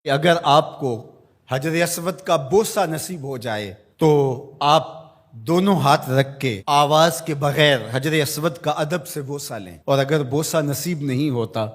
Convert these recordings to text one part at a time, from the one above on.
کہ اگر آپ کو حجر اسود کا بوسہ نصیب ہو جائے تو آپ دونوں ہاتھ رکھ کے آواز کے بغیر حجر اسود کا ادب سے بوسہ لیں، اور اگر بوسہ نصیب نہیں ہوتا،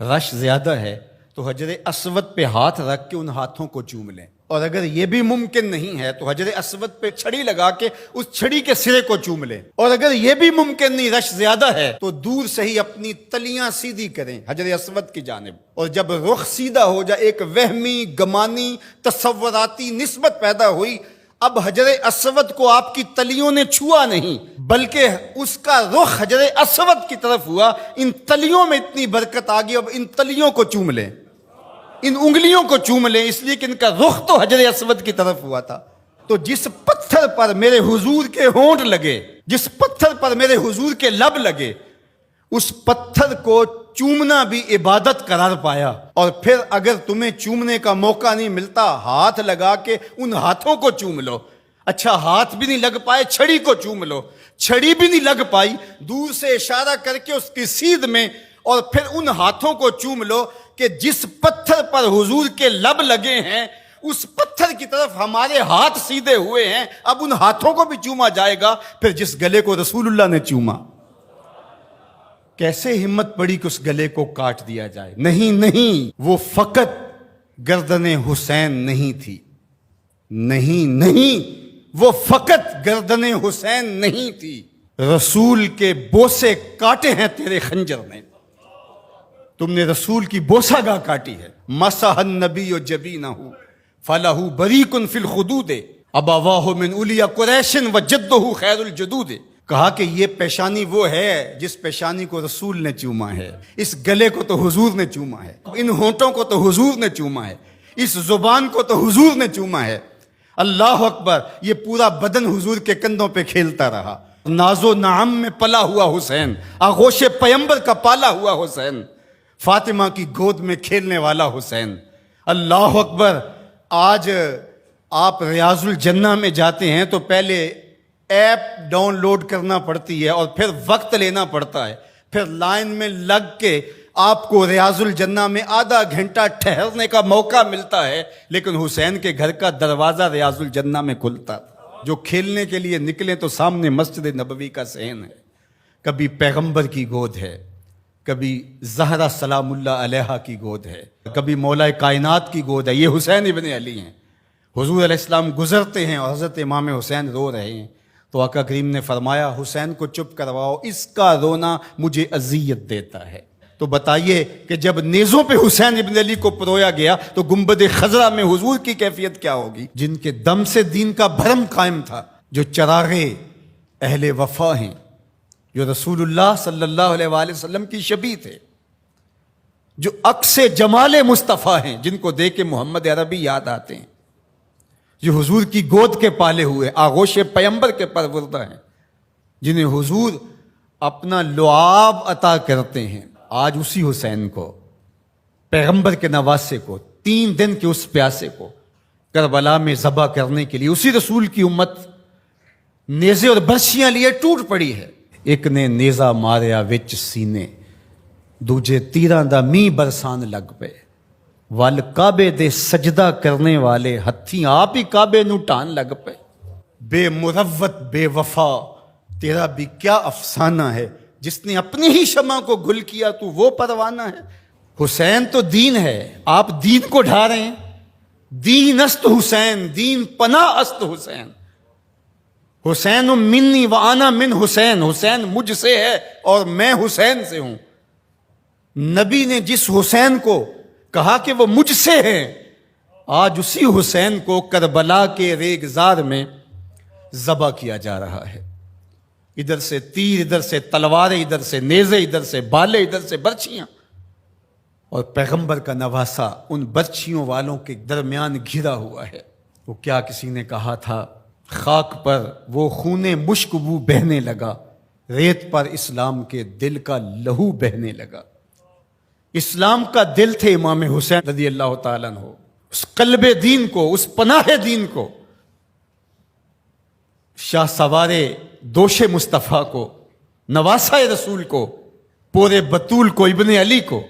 رش زیادہ ہے، تو حجر اسود پہ ہاتھ رکھ کے ان ہاتھوں کو چوم لیں، اور اگر یہ بھی ممکن نہیں ہے تو حجر اسود پہ چھڑی لگا کے اس چھڑی کے سرے کو چوم لیں، اور اگر یہ بھی ممکن نہیں، رش زیادہ ہے، تو دور سے ہی اپنی تلیاں سیدھی کریں حجر اسود کی جانب، اور جب رخ سیدھا ہو جائے، ایک وہمی گمانی تصوراتی نسبت پیدا ہوئی، اب حجر اسود کو آپ کی تلیوں نے چھوا نہیں بلکہ اس کا رخ حجر اسود کی طرف ہوا، ان تلیوں میں اتنی برکت آ گئی، اب ان تلیوں کو چوم لیں، ان انگلیوں کو چوم لیں، اس لیے کہ ان کا رخ تو حجر اسود کی طرف ہوا تھا۔ تو جس پتھر پر میرے حضور کے ہونٹ لگے، جس پتھر پر میرے حضور کے لب لگے، اس پتھر کو چومنا بھی عبادت قرار پایا، اور پھر اگر تمہیں چومنے کا موقع نہیں ملتا، ہاتھ لگا کے ان ہاتھوں کو چوم لو۔ اچھا ہاتھ بھی نہیں لگ پائے، چھڑی کو چوم لو، چھڑی بھی نہیں لگ پائی، دور سے اشارہ کر کے اس کی سیدھ میں، اور پھر ان ہاتھوں کو چوم لو کہ جس پتھر پر حضور کے لب لگے ہیں اس پتھر کی طرف ہمارے ہاتھ سیدھے ہوئے ہیں، اب ان ہاتھوں کو بھی چوما جائے گا۔ پھر جس گلے کو رسول اللہ نے چوما، کیسے ہمت پڑی کہ اس گلے کو کاٹ دیا جائے؟ نہیں، وہ فقط گردن حسین نہیں تھی، نہیں، وہ فقط گردن حسین نہیں تھی، رسول کے بوسے کاٹے ہیں تیرے خنجر نے، تم نے رسول کی بوسہ گاہ کاٹی ہے۔ مسح النبی جبینہ فلہ بریق فی الخدود ابواہ من اولی قریش وجدہ خیر الجدود۔ کہا کہ یہ پیشانی وہ ہے جس پیشانی کو رسول نے چوما ہے، اس گلے کو تو حضور نے چوما ہے، ان ہونٹوں کو تو حضور نے چوما ہے، اس زبان کو تو حضور نے چوما ہے۔ اللہ اکبر! یہ پورا بدن حضور کے کندھوں پہ کھیلتا رہا، ناز و نعم میں پلا ہوا حسین، آغوش پیمبر کا پالا ہوا حسین، فاطمہ کی گود میں کھیلنے والا حسین۔ اللہ اکبر! آج آپ ریاض الجنہ میں جاتے ہیں تو پہلے ایپ ڈاؤن لوڈ کرنا پڑتی ہے، اور پھر وقت لینا پڑتا ہے، پھر لائن میں لگ کے آپ کو ریاض الجنہ میں آدھا گھنٹہ ٹھہرنے کا موقع ملتا ہے، لیکن حسین کے گھر کا دروازہ ریاض الجنہ میں کھلتا تھا۔ جو کھیلنے کے لیے نکلے تو سامنے مسجد نبوی کا صحن ہے، کبھی پیغمبر کی گود ہے، کبھی زہرا سلام اللہ علیہا کی گود ہے، کبھی مولا کائنات کی گود ہے، یہ حسین ابن علی ہیں۔ حضور علیہ السلام گزرتے ہیں اور حضرت امام حسین رو رہے ہیں، تو آقا کریم نے فرمایا حسین کو چپ کرواؤ، اس کا رونا مجھے اذیت دیتا ہے۔ تو بتائیے کہ جب نیزوں پہ حسین ابن علی کو پرویا گیا تو گنبد خضرا میں حضور کی کیفیت کیا ہوگی؟ جن کے دم سے دین کا بھرم قائم تھا، جو چراغے اہل وفا ہیں، جو رسول اللہ صلی اللہ علیہ وآلہ وسلم کی شبیہ تھے، جو عکس جمال مصطفیٰ ہیں، جن کو دیکھ کے محمد عربی یاد آتے ہیں، جو حضور کی گود کے پالے ہوئے آغوش پیمبر کے پروردہ ہیں، جنہیں حضور اپنا لعاب عطا کرتے ہیں۔ آج اسی حسین کو، پیغمبر کے نواسے کو، 3 دن کے اس پیاسے کو کربلا میں ذبح کرنے کے لیے اسی رسول کی امت نیزے اور برچیاں لیے ٹوٹ پڑی ہے۔ ایک نے نیزا ماریا وچ سینے، دوجے تیراں دا می برسان لگ پے، ول کعبے دے سجدہ کرنے والے ہتھی آپ ہی کعبے نو ٹان لگ پے۔ بے مروت بے وفا تیرا بھی کیا افسانہ ہے، جس نے اپنی ہی شمع کو گل کیا تو وہ پروانہ ہے۔ حسین تو دین ہے، آپ دین کو ڈھا رہے ہیں۔ دین است حسین، دین پناہ است حسین، حسین منی وانا من حسین، حسین مجھ سے ہے اور میں حسین سے ہوں۔ نبی نے جس حسین کو کہا کہ وہ مجھ سے ہیں، آج اسی حسین کو کربلا کے ریگزار میں ذبح کیا جا رہا ہے۔ ادھر سے تیر، ادھر سے تلواریں، ادھر سے نیزے، ادھر سے بالے، ادھر سے برچیاں، اور پیغمبر کا نواسا ان برچیوں والوں کے درمیان گھرا ہوا ہے۔ وہ کیا کسی نے کہا تھا، خاک پر وہ خون مشک بو بہنے لگا، ریت پر اسلام کے دل کا لہو بہنے لگا۔ اسلام کا دل تھے امام حسین رضی اللہ تعالیٰ عنہ، اس قلب دین کو، اس پناہ دین کو، شاہ سوار دوش مصطفیٰ کو، نواسہ رسول کو، پورے بطول کو، ابن علی کو،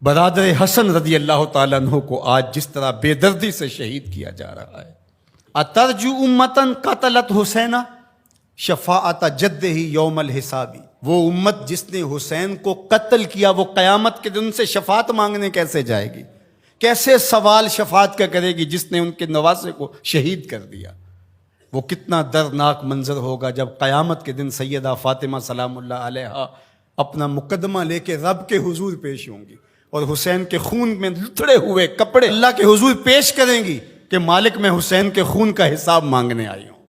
برادر حسن رضی اللہ تعالیٰ عنہ کو آج جس طرح بے دردی سے شہید کیا جا رہا ہے. اترجو امتن قتلت حسینہ شفاعت جدہ یوم الحسابی. وہ امت جس نے حسین کو قتل کیا وہ قیامت کے دن سے شفاعت مانگنے کیسے جائے گی؟ کیسے سوال شفاعت کا کرے گی جس نے ان کے نواسے کو شہید کر دیا؟ وہ کتنا دردناک منظر ہوگا جب قیامت کے دن سیدہ فاطمہ سلام اللہ علیہا اپنا مقدمہ لے کے رب کے حضور پیش ہوں گی اور حسین کے خون میں لتڑے ہوئے کپڑے اللہ کے حضور پیش کریں گی کہ مالک میں حسین کے خون کا حساب مانگنے آئی ہوں.